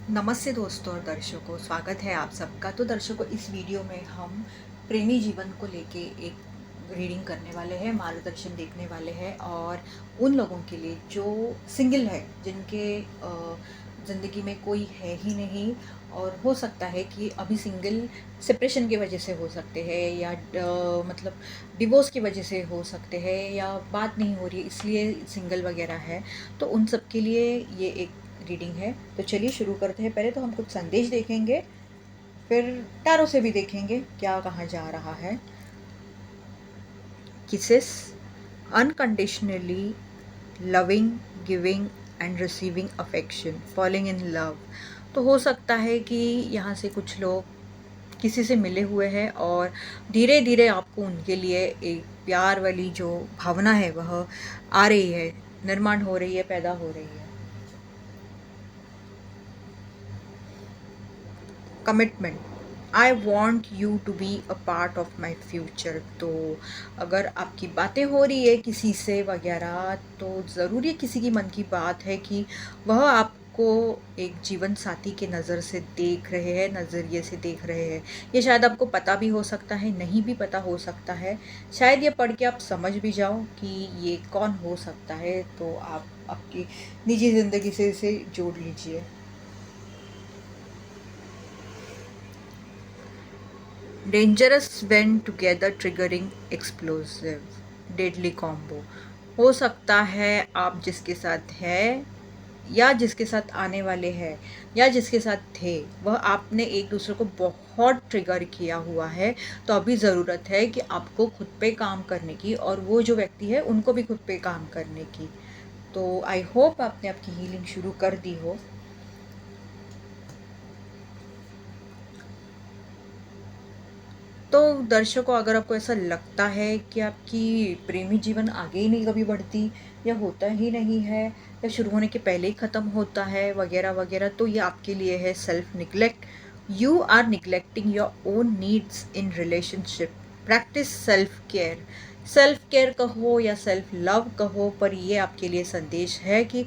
नमस्ते दोस्तों और दर्शकों, स्वागत है आप सबका। तो दर्शकों, इस वीडियो में हम प्रेमी जीवन को लेके एक रीडिंग करने वाले हैं, मार्गदर्शन देखने वाले हैं। और उन लोगों के लिए जो सिंगल है, जिनके ज़िंदगी में कोई है ही नहीं, और हो सकता है कि अभी सिंगल सेपरेशन की वजह से हो सकते हैं, या मतलब डिवोर्स की वजह से हो सकते हैं, या बात नहीं हो रही इसलिए सिंगल वगैरह है। तो उन सब के लिए ये एक रीडिंग है। तो चलिए शुरू करते हैं। पहले तो हम कुछ संदेश देखेंगे, फिर टैरो से भी देखेंगे क्या कहाँ जा रहा है। Kisses unconditionally loving, giving and receiving affection, falling in love. तो हो सकता है कि यहाँ से कुछ लोग किसी से मिले हुए हैं और धीरे धीरे आपको उनके लिए एक प्यार वाली जो भावना है वह आ रही है, निर्माण हो रही है, पैदा हो रही है। Commitment, I want you to be a part of my future. तो अगर आपकी बातें हो रही है किसी से वगैरह, तो ज़रूर ये किसी की मन की बात है कि वह आपको एक जीवन साथी के नज़र से देख रहे हैं, नज़रिए से देख रहे हैं। ये शायद आपको पता भी हो सकता है, नहीं भी पता हो सकता है। शायद ये पढ़ के आप समझ भी जाओ कि ये कौन हो सकता है। तो आप आपकी निजी ज़िंदगी से इसे जोड़ लीजिए। Dangerous when together triggering explosive, deadly combo. हो सकता है आप जिसके साथ है, या जिसके साथ आने वाले हैं, या जिसके साथ थे, वह आपने एक दूसरे को बहुत ट्रिगर किया हुआ है। तो अभी ज़रूरत है कि आपको खुद पे काम करने की, और वो जो व्यक्ति है उनको भी खुद पे काम करने की। तो आई होप आपने आपकी हीलिंग शुरू कर दी हो। तो दर्शकों, अगर आपको ऐसा लगता है कि आपकी प्रेमी जीवन आगे ही नहीं कभी बढ़ती, या होता ही नहीं है, या शुरू होने के पहले ही ख़त्म होता है वगैरह वगैरह, तो ये आपके लिए है self neglect. You are neglecting your own needs in relationship. Practice self care. Self care कहो या सेल्फ लव कहो, पर ये आपके लिए संदेश है कि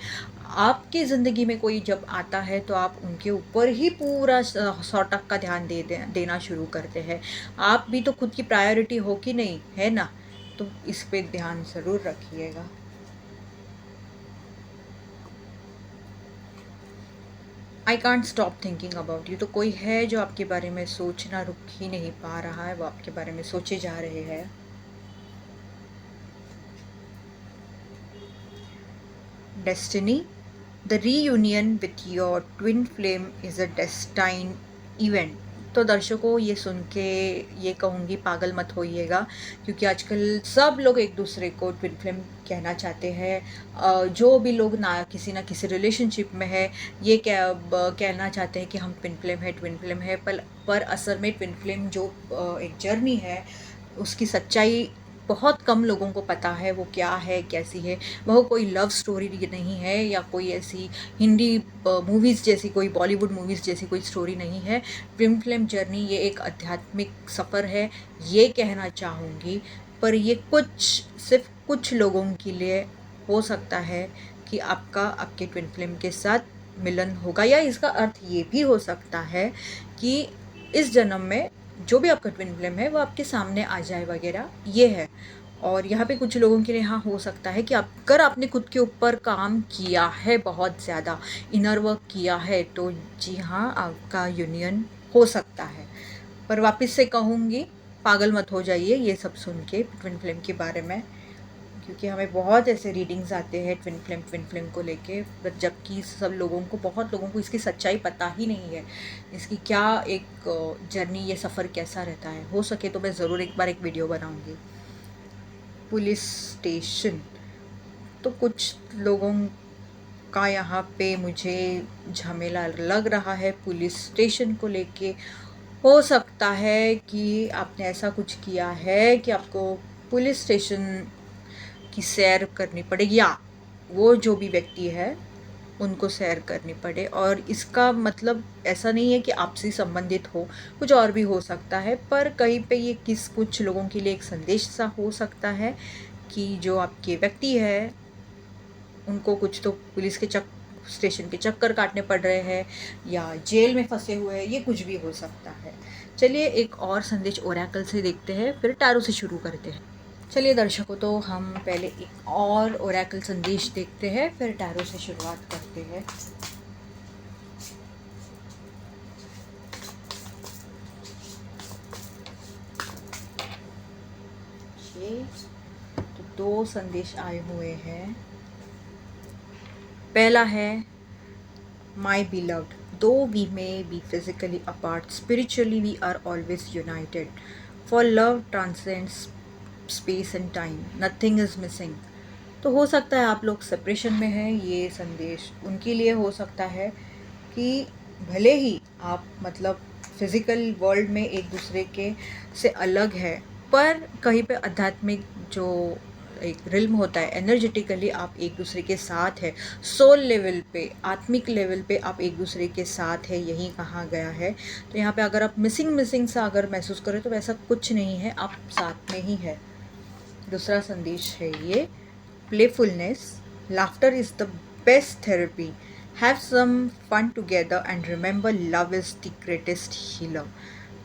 आपकी ज़िंदगी में कोई जब आता है तो आप उनके ऊपर ही पूरा 100% ध्यान देना शुरू करते हैं। आप भी तो खुद की प्रायोरिटी हो कि नहीं, है ना? तो इस पे ध्यान ज़रूर रखिएगा। I can't stop thinking about you. तो कोई है जो आपके बारे में सोचना रुक ही नहीं पा रहा है, वो आपके बारे में सोचे जा रहे हैं। Destiny, the reunion with your twin flame is a destined event. तो दर्शकों, ये सुन के ये कहूँगी, पागल मत होइएगा, क्योंकि आजकल सब लोग एक दूसरे को ट्विन फ्लेम कहना चाहते हैं। जो भी लोग ना किसी रिलेशनशिप में है, ये कहना चाहते हैं कि हम ट्विन फ्लेम है। पर असल में ट्विन फ्लेम जो एक जर्नी है, उसकी सच्चाई बहुत कम लोगों को पता है, वो क्या है, कैसी है। वह कोई लव स्टोरी नहीं है, या कोई ऐसी हिंदी मूवीज़ जैसी, कोई बॉलीवुड मूवीज़ जैसी कोई स्टोरी नहीं है। ट्विन फ्लेम जर्नी ये एक आध्यात्मिक सफ़र है, ये कहना चाहूँगी। पर ये सिर्फ कुछ लोगों के लिए हो सकता है कि आपका आपके ट्विन फ्लेम के साथ मिलन होगा, या इसका अर्थ ये भी हो सकता है कि इस जन्म में जो भी आपका ट्विन फ्लेम है वो आपके सामने आ जाए वगैरह, ये है। और यहाँ पे कुछ लोगों के लिए हाँ हो सकता है कि अगर आपने खुद के ऊपर काम किया है, बहुत ज़्यादा इनर वर्क किया है, तो जी हाँ, आपका यूनियन हो सकता है। पर वापस से कहूँगी, पागल मत हो जाइए ये सब सुन के ट्विन फ्लेम के बारे में, क्योंकि हमें बहुत ऐसे रीडिंग्स आते हैं ट्विन फ्लेम को लेके, बट जबकि बहुत लोगों को इसकी सच्चाई पता ही नहीं है, इसकी क्या एक जर्नी, ये सफ़र कैसा रहता है। हो सके तो मैं ज़रूर एक बार एक वीडियो बनाऊंगी। पुलिस स्टेशन, तो कुछ लोगों का यहाँ पे मुझे झमेला लग रहा है पुलिस स्टेशन को लेके। हो सकता है कि आपने ऐसा कुछ किया है कि आपको पुलिस स्टेशन की सैर करनी पड़ेगी, या वो जो भी व्यक्ति है उनको सैर करनी पड़े। और इसका मतलब ऐसा नहीं है कि आपसे संबंधित हो, कुछ और भी हो सकता है। पर कहीं पे ये कुछ लोगों के लिए एक संदेश सा हो सकता है कि जो आपके व्यक्ति है उनको कुछ तो पुलिस के स्टेशन के चक्कर काटने पड़ रहे हैं या जेल में फंसे हुए हैं, ये कुछ भी हो सकता है। चलिए एक और संदेश ओरेकल से देखते हैं, फिर टैरो से शुरू करते हैं। चलिए दर्शकों, तो हम पहले एक और ओरेकल संदेश देखते हैं, फिर टैरो से शुरुआत करते हैं। तो 2 संदेश आए हुए हैं। पहला है, माई beloved, though we may be physically apart, spiritually we are always united. For love transcends space and time, nothing is missing. तो हो सकता है आप लोग सेपरेशन में हैं। ये संदेश उनके लिए हो सकता है कि भले ही आप मतलब फिज़िकल वर्ल्ड में एक दूसरे के से अलग है, पर कहीं पे आध्यात्मिक जो एक रिल्म होता है, एनर्जेटिकली आप एक दूसरे के साथ है, सोल लेवल पे, आत्मिक लेवल पे आप एक दूसरे के साथ है, यही कहा गया है। तो यहाँ पे अगर आप मिसिंग सा अगर महसूस करें तो वैसा कुछ नहीं है, आप साथ में ही है। दूसरा संदेश है ये, playfulness, laughter is the best therapy, have some fun together and remember love is the greatest healer.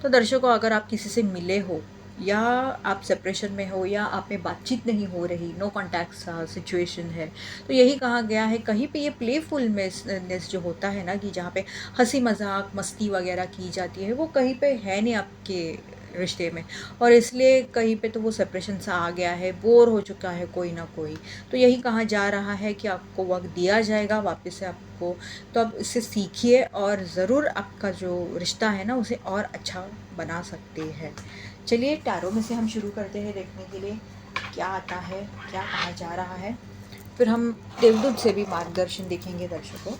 तो दर्शकों, अगर आप किसी से मिले हो या आप सेपरेशन में हो या आप में बातचीत नहीं हो रही, नो कॉन्टैक्ट सिचुएशन है, तो यही कहा गया है कहीं पे ये प्लेफुलनेस जो होता है ना, कि जहाँ पे हंसी मजाक मस्ती वगैरह की जाती है, वो कहीं पे है नहीं आपके रिश्ते में, और इसलिए कहीं पे तो वो सेपरेशन सा आ गया है, बोर हो चुका है कोई ना कोई। तो यही कहा जा रहा है कि आपको वक्त दिया जाएगा वापस से आपको, तो आप इससे सीखिए और ज़रूर आपका जो रिश्ता है ना उसे और अच्छा बना सकते हैं। चलिए टैरो में से हम शुरू करते हैं देखने के लिए क्या आता है, क्या कहा जा रहा है, फिर हम देवदूत से भी मार्गदर्शन देखेंगे दर्शकों।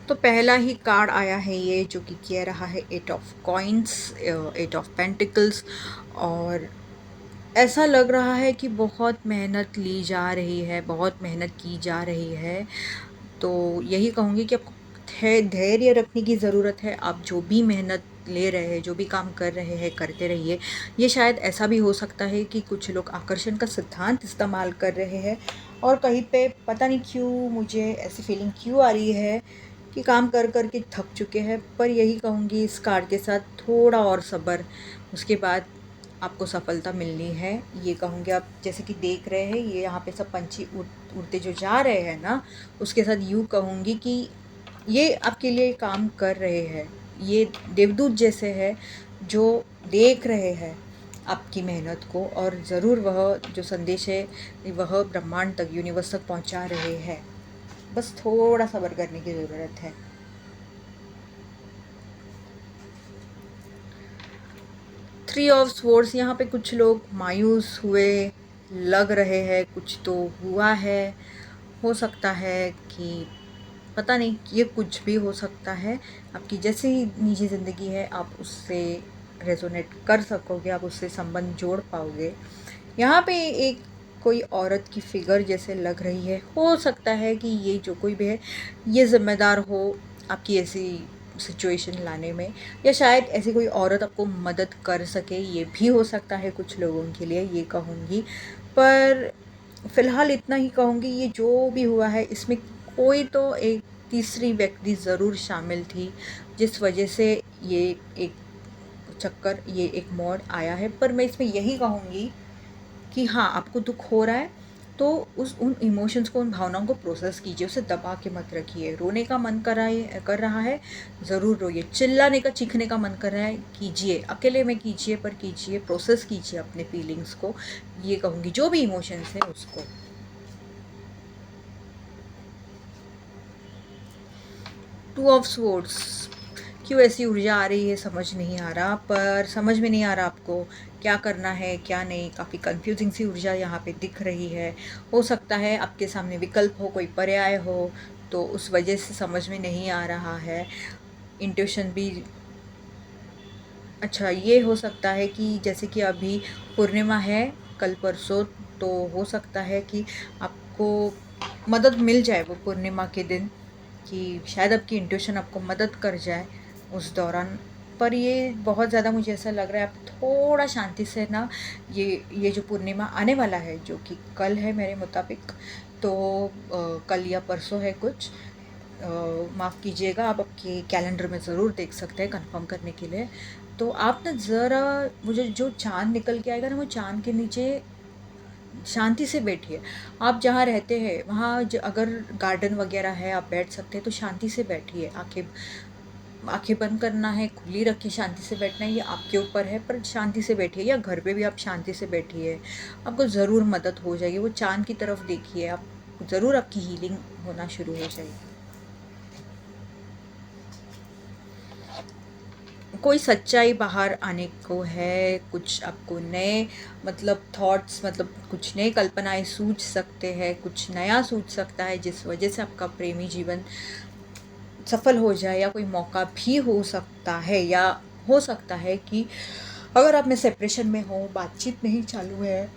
तो पहला ही कार्ड आया है ये, जो कि कह रहा है 8 ऑफ कॉइन्स, 8 ऑफ पेंटिकल्स, और ऐसा लग रहा है कि बहुत मेहनत ली जा रही है, बहुत मेहनत की जा रही है। तो यही कहूँगी कि आपको धैर्य रखने की ज़रूरत है। आप जो भी मेहनत ले रहे हैं, जो भी काम कर रहे हैं, करते रहिए। ये शायद ऐसा भी हो सकता है कि कुछ लोग आकर्षण का सिद्धांत इस्तेमाल कर रहे हैं, और कहीं पे पता नहीं क्यों मुझे ऐसी फीलिंग क्यों आ रही है कि काम कर कर के थक चुके हैं। पर यही कहूँगी इस कार्ड के साथ थोड़ा और सब्र, उसके बाद आपको सफलता मिलनी है। ये कहूँगी, आप जैसे कि देख रहे हैं ये यहाँ पे सब पंछी उड़ते जो जा रहे हैं ना, उसके साथ यूँ कहूँगी कि ये आपके लिए काम कर रहे हैं। ये देवदूत जैसे है जो देख रहे हैं आपकी मेहनत को, और ज़रूर वह जो संदेश है वह ब्रह्मांड तक, यूनिवर्स तक पहुँचा रहे हैं। बस थोड़ा सब्र करने की ज़रूरत है। थ्री ऑफ स्वॉर्ड्स, यहाँ पे कुछ लोग मायूस हुए लग रहे हैं, कुछ तो हुआ है, हो सकता है कि पता नहीं, ये कुछ भी हो सकता है। आपकी जैसी निजी ज़िंदगी है आप उससे रेजोनेट कर सकोगे, आप उससे संबंध जोड़ पाओगे। यहाँ पे एक कोई औरत की फिगर जैसे लग रही है, हो सकता है कि ये जो कोई भी है ये ज़िम्मेदार हो आपकी ऐसी सिचुएशन लाने में, या शायद ऐसी कोई औरत आपको मदद कर सके, ये भी हो सकता है कुछ लोगों के लिए, ये कहूँगी। पर फ़िलहाल इतना ही कहूँगी, ये जो भी हुआ है इसमें कोई तो एक तीसरी व्यक्ति ज़रूर शामिल थी, जिस वजह से ये एक चक्कर, ये एक मोड़ आया है। पर मैं इसमें यही कहूँगी कि हाँ, आपको दुख हो रहा है तो उन इमोशंस को, उन भावनाओं को प्रोसेस कीजिए, उसे दबा के मत रखिए। रोने का मन कर रहा है ज़रूर रोइए, चिल्लाने का, चीखने का मन कर रहा है कीजिए, अकेले में कीजिए, पर कीजिए, प्रोसेस कीजिए अपने फीलिंग्स को, ये कहूँगी, जो भी इमोशंस है उसको। टू ऑफ स्वॉर्ड्स, क्यों ऐसी ऊर्जा आ रही है समझ नहीं आ रहा, पर समझ में नहीं आ रहा आपको क्या करना है क्या नहीं। काफ़ी कंफ्यूजिंग सी ऊर्जा यहाँ पे दिख रही है। हो सकता है आपके सामने विकल्प हो, कोई पर्याय हो, तो उस वजह से समझ में नहीं आ रहा है। इंट्यूशन भी अच्छा, ये हो सकता है कि जैसे कि अभी पूर्णिमा है कल परसों, तो हो सकता है कि आपको मदद मिल जाए वो पूर्णिमा के दिन, कि शायद आपकी इंट्यूशन आपको मदद कर जाए। उस दौरान। पर ये बहुत ज़्यादा मुझे ऐसा लग रहा है आप थोड़ा शांति से ना, ये जो पूर्णिमा आने वाला है जो कि कल है मेरे मुताबिक, तो कल या परसों है कुछ, माफ़ कीजिएगा, आप आपके कैलेंडर में ज़रूर देख सकते हैं कंफर्म करने के लिए। तो आप ना ज़रा, मुझे जो चाँद निकल के आएगा ना, वो चाँद के नीचे शांति से बैठिए। आप जहाँ रहते हैं वहाँ अगर गार्डन वगैरह है, आप बैठ सकते हैं तो शांति से बैठिए। आँखें आँखें बंद करना है, खुली रखिए, शांति से बैठना है, ये आपके ऊपर है, पर शांति से बैठिए। या घर पे भी आप शांति से बैठिए, आपको ज़रूर मदद हो जाएगी। वो चाँद की तरफ देखिए, आप ज़रूर आपकी हीलिंग होना शुरू हो जाएगी। कोई सच्चाई बाहर आने को है, कुछ आपको नए मतलब थॉट्स, मतलब कुछ नए कल्पनाएँ सूझ सकते हैं, कुछ नया सूझ सकता है जिस वजह से आपका प्रेमी जीवन सफल हो जाए, या कोई मौका भी हो सकता है, या हो सकता है कि अगर आप में सेपरेशन में हो, बातचीत नहीं चालू है,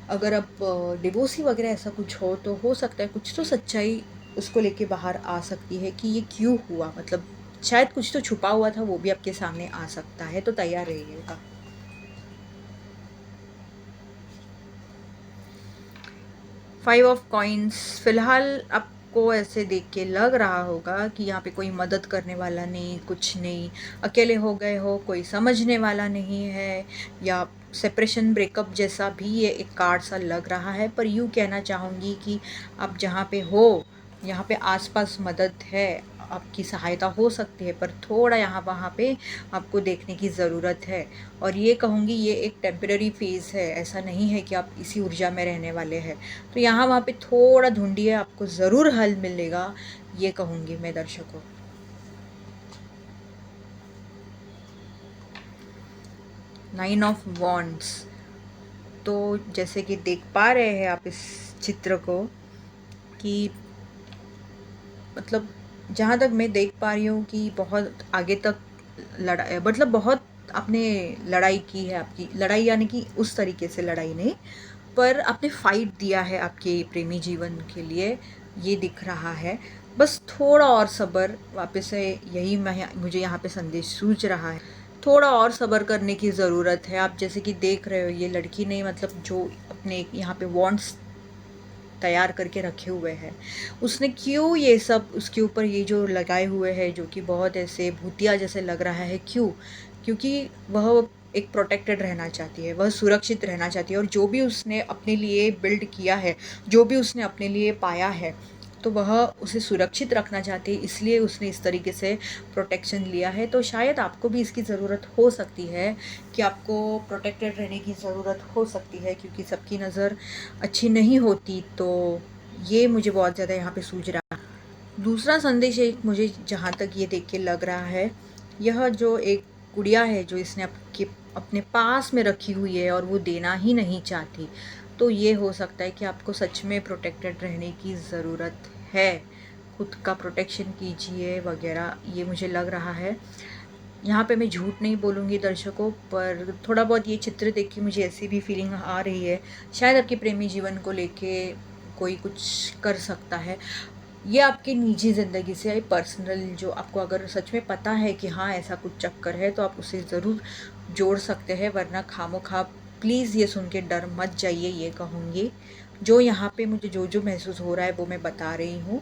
अगर आप डिवोर्सी वगैरह ऐसा कुछ हो, तो हो सकता है कुछ तो सच्चाई उसको लेके बाहर आ सकती है कि ये क्यों हुआ, मतलब शायद कुछ तो छुपा हुआ था, वो भी आपके सामने आ सकता है, तो तैयार रहिएगा। 5 ऑफ कॉइन्स, फिलहाल आपको ऐसे देख के लग रहा होगा कि यहाँ पे कोई मदद करने वाला नहीं, कुछ नहीं, अकेले हो गए हो, कोई समझने वाला नहीं है, या सेपरेशन ब्रेकअप जैसा भी ये एक कार्ड सा लग रहा है। पर यूँ कहना चाहूँगी कि आप जहाँ पे हो, यहाँ पे आसपास मदद है, आपकी सहायता हो सकती है, पर थोड़ा यहाँ वहाँ पे आपको देखने की ज़रूरत है। और ये कहूँगी ये एक टेम्पररी फेज़ है, ऐसा नहीं है कि आप इसी ऊर्जा में रहने वाले हैं। तो यहाँ वहाँ पे थोड़ा ढूंढिए, आपको ज़रूर हल मिलेगा, ये कहूँगी मैं दर्शकों। 9 ऑफ वॉन्ड्स, तो जैसे कि देख पा रहे हैं आप इस चित्र को, कि मतलब जहाँ तक मैं देख पा रही हूँ कि बहुत आगे तक लड़ा मतलब बहुत आपने लड़ाई की है, आपकी लड़ाई यानी कि उस तरीके से लड़ाई नहीं, पर आपने फाइट दिया है आपके प्रेमी जीवन के लिए, ये दिख रहा है। बस थोड़ा और सब्र, वापस से यही मुझे यहाँ पे संदेश सूझ रहा है, थोड़ा और सब्र करने की ज़रूरत है। आप जैसे कि देख रहे हो, ये लड़की ने मतलब जो अपने यहाँ पे वॉन्ट्स तैयार करके रखे हुए हैं, उसने क्यों ये सब उसके ऊपर ये जो लगाए हुए हैं जो कि बहुत ऐसे भूतिया जैसे लग रहा है, क्यों? क्योंकि वह एक प्रोटेक्टेड रहना चाहती है, वह सुरक्षित रहना चाहती है, और जो भी उसने अपने लिए बिल्ड किया है, जो भी उसने अपने लिए पाया है, तो वह उसे सुरक्षित रखना चाहती है, इसलिए उसने इस तरीके से प्रोटेक्शन लिया है। तो शायद आपको भी इसकी ज़रूरत हो सकती है, कि आपको प्रोटेक्टेड रहने की ज़रूरत हो सकती है, क्योंकि सबकी नज़र अच्छी नहीं होती। तो ये मुझे बहुत ज़्यादा यहाँ पे सूझ रहा है। दूसरा संदेश एक मुझे जहाँ तक ये देख के लग रहा है, यह जो एक गुड़िया है जो इसने अपने पास में रखी हुई है और वो देना ही नहीं चाहती, तो ये हो सकता है कि आपको सच में प्रोटेक्टेड रहने की ज़रूरत है, खुद का प्रोटेक्शन कीजिए वगैरह, ये मुझे लग रहा है। यहाँ पे मैं झूठ नहीं बोलूँगी दर्शकों, पर थोड़ा बहुत ये चित्र देख के मुझे ऐसी भी फीलिंग आ रही है, शायद आपके प्रेमी जीवन को लेके कोई कुछ कर सकता है। ये आपकी निजी ज़िंदगी से है, पर्सनल, जो आपको अगर सच में पता है कि हाँ ऐसा कुछ चक्कर है, तो आप उसे ज़रूर जोड़ सकते हैं, वरना खामोखा प्लीज़ ये सुन के डर मत जाइए, ये कहूँगी। जो यहाँ पे मुझे जो महसूस हो रहा है वो मैं बता रही हूँ,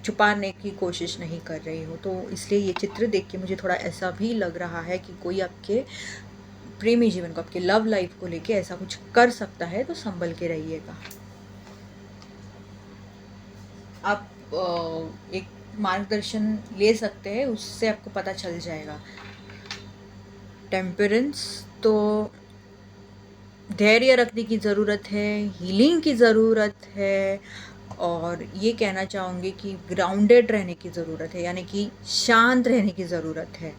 छुपाने की कोशिश नहीं कर रही हूँ। तो इसलिए ये चित्र देख के मुझे थोड़ा ऐसा भी लग रहा है कि कोई आपके प्रेमी जीवन को, आपके लव लाइफ को लेके ऐसा कुछ कर सकता है, तो संभल के रहिएगा। आप एक मार्गदर्शन ले सकते हैं, उससे आपको पता चल जाएगा। टेम्परेंस, तो धैर्य रखने की ज़रूरत है, हीलिंग की ज़रूरत है, और ये कहना चाहूँगी कि ग्राउंडेड रहने की ज़रूरत है, यानी कि शांत रहने की ज़रूरत है।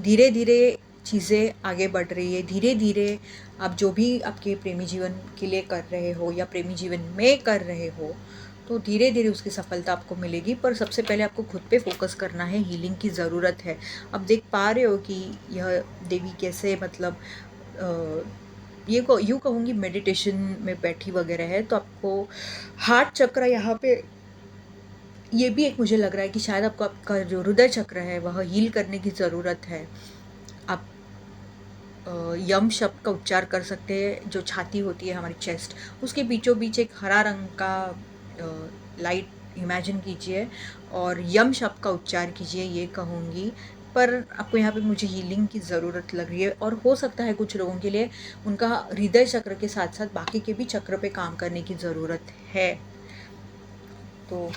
धीरे धीरे चीज़ें आगे बढ़ रही है, धीरे धीरे आप जो भी आपके प्रेमी जीवन के लिए कर रहे हो या प्रेमी जीवन में कर रहे हो, तो धीरे धीरे उसकी सफलता आपको मिलेगी। पर सबसे पहले आपको खुद पे फोकस करना है, हीलिंग की ज़रूरत है। अब देख पा रहे हो कि यह देवी कैसे मतलब ये को यूँ कहूँगी मेडिटेशन में बैठी वगैरह है, तो आपको हार्ट चक्र यहाँ पे ये भी एक मुझे लग रहा है कि शायद आपको आपका जो हृदय चक्र है वह हील करने की ज़रूरत है। आप यम शब्द का उच्चार कर सकते हैं, जो छाती होती है हमारी चेस्ट, उसके बीचों बीच एक हरा रंग का लाइट इमेजिन कीजिए और यम शब्द का उच्चार कीजिए, ये कहूँगी। पर आपको यहाँ पे मुझे हीलिंग की ज़रूरत लग रही है और हो सकता है कुछ लोगों के लिए उनका हृदय चक्र के साथ साथ बाकी के भी चक्र पे काम करने की ज़रूरत है। तो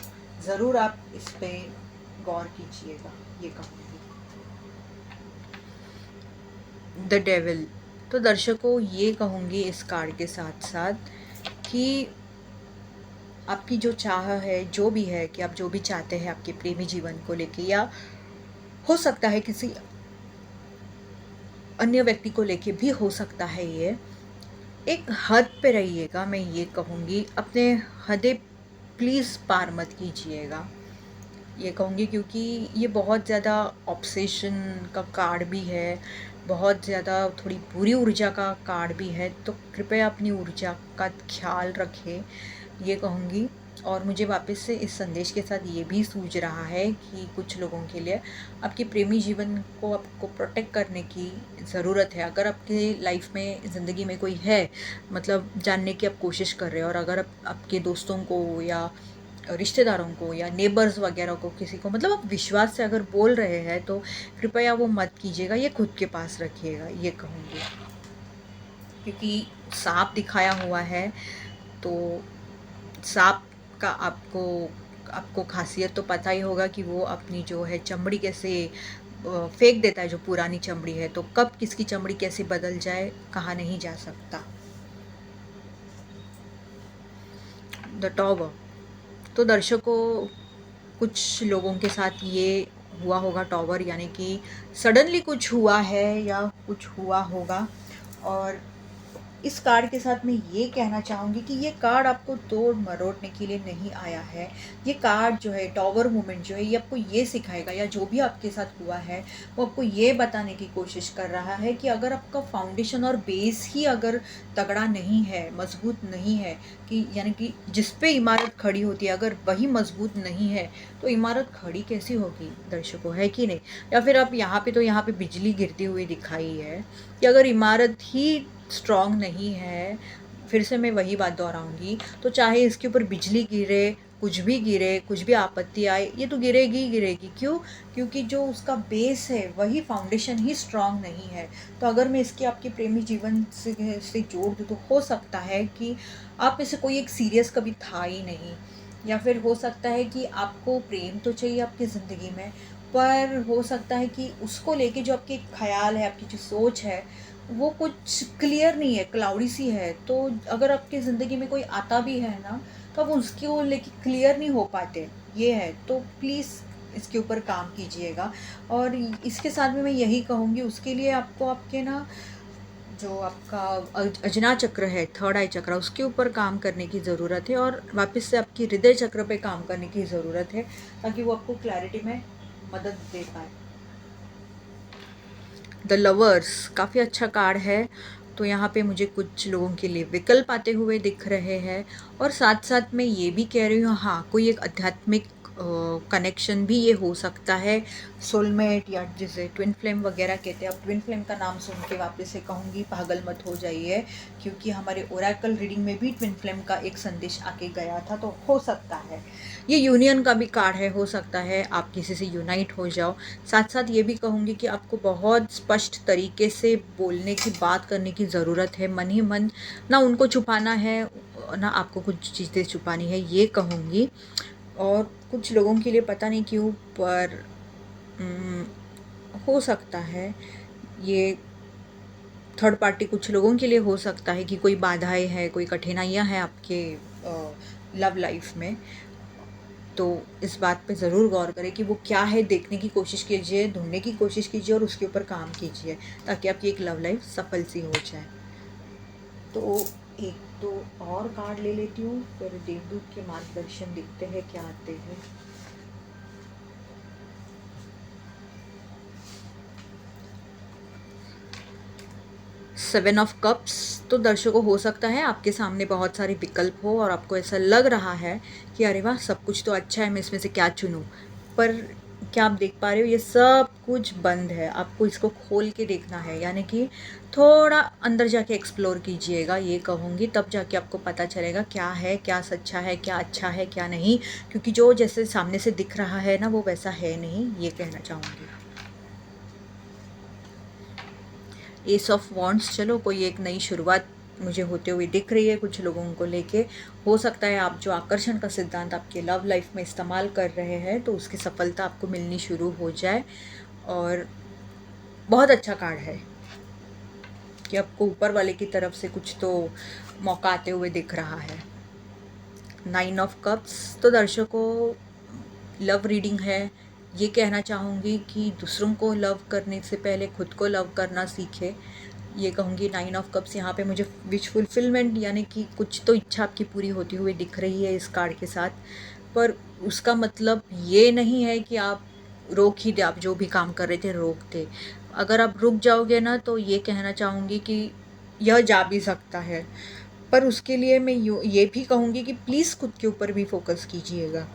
ज़रूर आप इस पे गौर कीजिएगा, ये कहूँगी। द डेविल, तो दर्शकों ये कहूँगी इस कार्ड के साथ साथ कि आपकी जो चाह है, जो भी है, कि आप जो भी चाहते हैं आपके प्रेमी जीवन को लेके, या हो सकता है किसी अन्य व्यक्ति को लेके भी हो सकता है, ये एक हद पे रहिएगा। मैं ये कहूँगी अपने हदें प्लीज़ पार मत कीजिएगा, ये कहूँगी, क्योंकि ये बहुत ज़्यादा ऑब्सेशन का कार्ड भी है, बहुत ज़्यादा थोड़ी बुरी ऊर्जा का कार्ड भी है। तो कृपया अपनी ऊर्जा का ख्याल रखें, ये कहूँगी। और मुझे वापस से इस संदेश के साथ ये भी सूझ रहा है कि कुछ लोगों के लिए आपके प्रेमी जीवन को आपको प्रोटेक्ट करने की ज़रूरत है। अगर आपके लाइफ में, ज़िंदगी में कोई है, मतलब जानने की आप कोशिश कर रहे हो, और अगर आप आपके दोस्तों को या रिश्तेदारों को या नेबर्स वगैरह को, किसी को, मतलब आप विश्वास से अगर बोल रहे हैं, तो कृपया वो मत कीजिएगा, ये खुद के पास रखिएगा, ये कहूँगी। क्योंकि सांप दिखाया हुआ है, तो सांप का आपको आपको खासियत तो पता ही होगा कि वो अपनी जो है चमड़ी कैसे फेंक देता है, जो पुरानी चमड़ी है। तो कब किसकी चमड़ी कैसे बदल जाए कहा नहीं जा सकता। द टॉवर, तो दर्शकों कुछ लोगों के साथ ये हुआ होगा टॉवर, यानी कि सडनली कुछ हुआ है या कुछ हुआ होगा। और इस कार्ड के साथ मैं ये कहना चाहूँगी कि ये कार्ड आपको तोड़ मरोड़ने के लिए नहीं आया है। ये कार्ड जो है, टॉवर मूवमेंट जो है, ये आपको ये सिखाएगा, या जो भी आपके साथ हुआ है वो आपको ये बताने की कोशिश कर रहा है कि अगर आपका फाउंडेशन और बेस ही अगर तगड़ा नहीं है, मजबूत नहीं है, कि यानी कि जिस पे इमारत खड़ी होती है अगर वही मजबूत नहीं है, तो इमारत खड़ी कैसी होगी दर्शकों, है कि नहीं। या फिर आप यहाँ पे बिजली गिरती हुई दिखाई है, कि अगर इमारत ही स्ट्रॉन्ग नहीं है, फिर से मैं वही बात दोहराऊंगी, तो चाहे इसके ऊपर बिजली गिरे, कुछ भी आपत्ति आए, ये तो गिरेगी ही गिरेगी। क्यों? क्योंकि जो उसका बेस है, वही फाउंडेशन ही स्ट्रॉन्ग नहीं है। तो अगर मैं इसके आपके प्रेमी जीवन से जोड़ दूँ, तो हो सकता है कि आप में से कोई एक सीरियस कभी था ही नहीं, या फिर हो सकता है कि आपको प्रेम तो चाहिए आपकी ज़िंदगी में, पर हो सकता है कि उसको लेके जो आपके ख्याल है, आपकी जो सोच है, वो कुछ क्लियर नहीं है, क्लाउडी सी है। तो अगर आपकी ज़िंदगी में कोई आता भी है ना, तो आप उसको लेके क्लियर नहीं हो पाते, ये है। तो प्लीज़ इसके ऊपर काम कीजिएगा। और इसके साथ में मैं यही कहूँगी, उसके लिए आपको आपके ना जो आपका अजना चक्र है, थर्ड आई चक्र, उसके ऊपर काम करने की ज़रूरत है, और वापस से आपकी हृदय चक्र पे काम करने की ज़रूरत है, ताकि वो आपको क्लैरिटी में मदद दे पाए। द लवर्स काफ़ी अच्छा कार्ड है। तो यहाँ पे मुझे कुछ लोगों के लिए विकल्प आते हुए दिख रहे हैं, और साथ साथ मैं ये भी कह रही हूँ, हाँ, कोई एक आध्यात्मिक कनेक्शन भी ये हो सकता है, सोलमेट, या जिसे ट्विन फ्लेम वगैरह कहते हैं। अब ट्विन फ्लेम का नाम सुन के वापस से कहूँगी पागल मत हो जाइए, क्योंकि हमारे ओरेकल रीडिंग में भी ट्विन फ्लेम का एक संदेश आके गया था। तो हो सकता है ये यूनियन का भी कार्ड है, हो सकता है आप किसी से यूनाइट हो जाओ। साथ साथ ये भी कहूँगी कि आपको बहुत स्पष्ट तरीके से बोलने की, बात करने की ज़रूरत है, मन ही मन, ना उनको छुपाना है ना आपको कुछ चीज़ें छुपानी है, ये कहूँगी। और कुछ लोगों के लिए पता नहीं क्यों, पर हो सकता है ये थर्ड पार्टी कुछ लोगों के लिए हो सकता है कि कोई बाधाएं हैं, कोई कठिनाइयाँ हैं आपके लव लाइफ में। तो इस बात पे ज़रूर गौर करें कि वो क्या है, देखने की कोशिश कीजिए, ढूंढने की कोशिश कीजिए, और उसके ऊपर काम कीजिए, ताकि आपकी एक लव लाइफ सफल सी हो जाए। तो एक तो और कार्ड ले लेती हूँ, फिर देवदूत के मार्गदर्शन दिखते हैं क्या आते हैं। 7 ऑफ कप्स, तो दर्शकों हो सकता है आपके सामने बहुत सारे विकल्प हो और आपको ऐसा लग रहा है कि अरे वाह, सब कुछ तो अच्छा है, मैं इसमें से क्या चुनूँ? पर क्या आप देख पा रहे हो, ये सब कुछ बंद है। आपको इसको खोल के देखना है, यानी कि थोड़ा अंदर जाके एक्सप्लोर कीजिएगा, ये कहूँगी। तब जाके आपको पता चलेगा क्या है, क्या सच्चा है, क्या अच्छा है, क्या नहीं। क्योंकि जो जैसे सामने से दिख रहा है ना, वो वैसा है नहीं, ये कहना चाहूँगी। एस ऑफ वॉन्ड्स, चलो कोई एक नई शुरुआत मुझे होते हुए दिख रही है कुछ लोगों को लेके। हो सकता है आप जो आकर्षण का सिद्धांत आपके लव लाइफ में इस्तेमाल कर रहे हैं, तो उसकी सफलता आपको मिलनी शुरू हो जाए। और बहुत अच्छा कार्ड है कि आपको ऊपर वाले की तरफ से कुछ तो मौका आते हुए दिख रहा है। 9 ऑफ कप्स, तो दर्शकों लव रीडिंग है। ये कहना चाहूँगी कि दूसरों को लव करने से पहले खुद को लव करना सीखे, ये कहूँगी। 9 ऑफ कप्स यहाँ पे मुझे विश फुलफिलमेंट, यानी कि कुछ तो इच्छा आपकी पूरी होती हुई दिख रही है इस कार्ड के साथ। पर उसका मतलब ये नहीं है कि आप रोक ही दे, आप जो भी काम कर रहे थे रोक दे। अगर आप रुक जाओगे ना, तो ये कहना चाहूँगी कि यह जा भी सकता है। पर उसके लिए मैं ये भी कहूँगी कि प्लीज़ खुद के ऊपर भी फोकस कीजिएगा,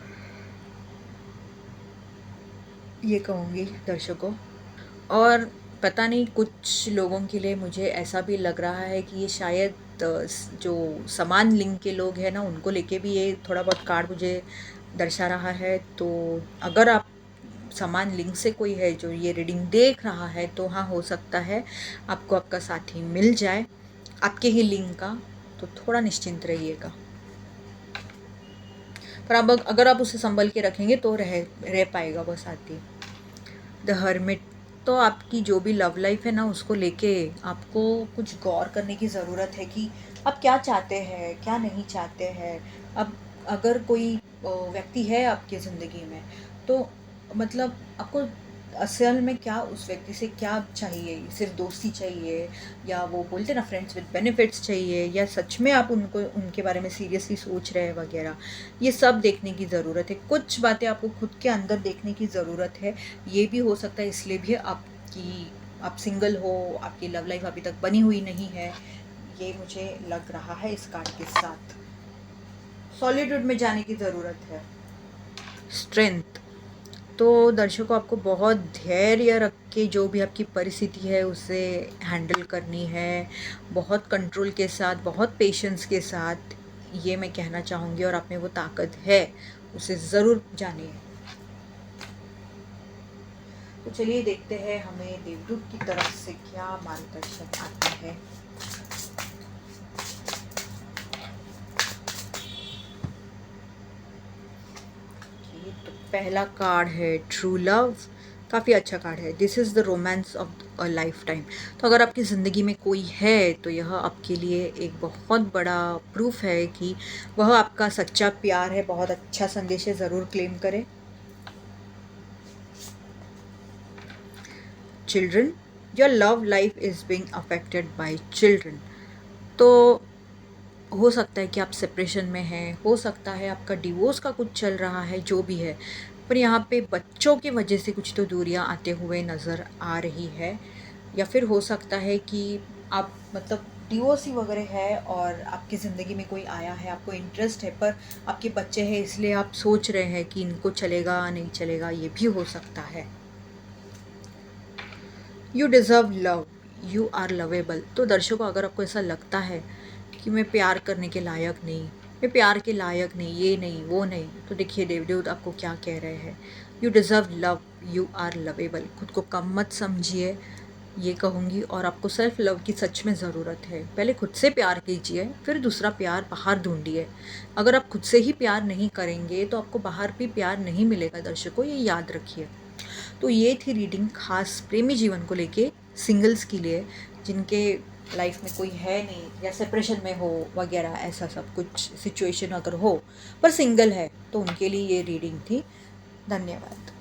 ये कहूँगी दर्शकों। और पता नहीं, कुछ लोगों के लिए मुझे ऐसा भी लग रहा है कि ये शायद जो समान लिंग के लोग हैं ना, उनको लेके भी ये थोड़ा बहुत कार्ड मुझे दर्शा रहा है। तो अगर आप समान लिंग से कोई है जो ये रीडिंग देख रहा है, तो हाँ, हो सकता है आपको आपका साथी मिल जाए आपके ही लिंग का, तो थोड़ा निश्चिंत रहिएगा। पर अब अगर आप उसे संभल के रखेंगे तो रह पाएगा वो साथी। द हर्मिट, तो आपकी जो भी लव लाइफ है ना, उसको लेके आपको कुछ गौर करने की ज़रूरत है कि आप क्या चाहते हैं, क्या नहीं चाहते हैं। अब अगर कोई व्यक्ति है आपकी ज़िंदगी में, तो मतलब आपको असल में क्या उस व्यक्ति से क्या चाहिए? सिर्फ दोस्ती चाहिए, या वो बोलते ना फ्रेंड्स विद बेनिफिट्स चाहिए, या सच में आप उनको उनके बारे में सीरियसली सोच रहे हैं वगैरह। ये सब देखने की ज़रूरत है। कुछ बातें आपको खुद के अंदर देखने की ज़रूरत है। ये भी हो सकता है इसलिए भी आप सिंगल हो, आपकी लव लाइफ अभी तक बनी हुई नहीं है, ये मुझे लग रहा है इस कार्ड के साथ। सॉलिट्यूड में जाने की ज़रूरत है। स्ट्रेंथ, तो दर्शकों आपको बहुत धैर्य रख के जो भी आपकी परिस्थिति है उसे हैंडल करनी है, बहुत कंट्रोल के साथ, बहुत पेशेंस के साथ, ये मैं कहना चाहूँगी। और आप में वो ताकत है, उसे ज़रूर जानिए। तो चलिए देखते हैं हमें देवदूत की तरफ से क्या मार्गदर्शन आता है। तो पहला कार्ड है ट्रू लव, काफ़ी अच्छा कार्ड है। This is the romance of a life time. तो अगर आपकी ज़िंदगी में कोई है, तो यह आपके लिए एक बहुत बड़ा प्रूफ है कि वह आपका सच्चा प्यार है। बहुत अच्छा संदेश है, ज़रूर क्लेम करें। Children, your love life is being affected by children. तो हो सकता है कि आप सेपरेशन में हैं, हो सकता है आपका डिवोर्स का कुछ चल रहा है, जो भी है। पर यहाँ पे बच्चों की वजह से कुछ तो दूरियाँ आते हुए नज़र आ रही है। या फिर हो सकता है कि आप मतलब डिवोर्स ही वगैरह है और आपकी ज़िंदगी में कोई आया है, आपको इंटरेस्ट है, पर आपके बच्चे हैं इसलिए आप सोच रहे हैं कि इनको चलेगा नहीं चलेगा, ये भी हो सकता है। You deserve love, you are lovable. तो दर्शकों अगर आपको ऐसा लगता है कि मैं प्यार करने के लायक नहीं, मैं प्यार के लायक नहीं, ये नहीं वो नहीं, तो देखिए देवदूत आपको क्या कह रहे हैं। You deserve love, you are lovable. खुद को कम मत समझिए, ये कहूँगी। और आपको सेल्फ लव की सच में ज़रूरत है। पहले खुद से प्यार कीजिए, फिर दूसरा प्यार बाहर ढूंढिए। अगर आप खुद से ही प्यार नहीं करेंगे तो आपको बाहर भी प्यार नहीं मिलेगा दर्शकों, ये याद रखिए। तो ये थी रीडिंग खास प्रेमी जीवन को लेके, सिंगल्स के लिए जिनके लाइफ में कोई है नहीं, या सेपरेशन में हो वगैरह, ऐसा सब कुछ सिचुएशन अगर हो, पर सिंगल है, तो उनके लिए ये रीडिंग थी। धन्यवाद।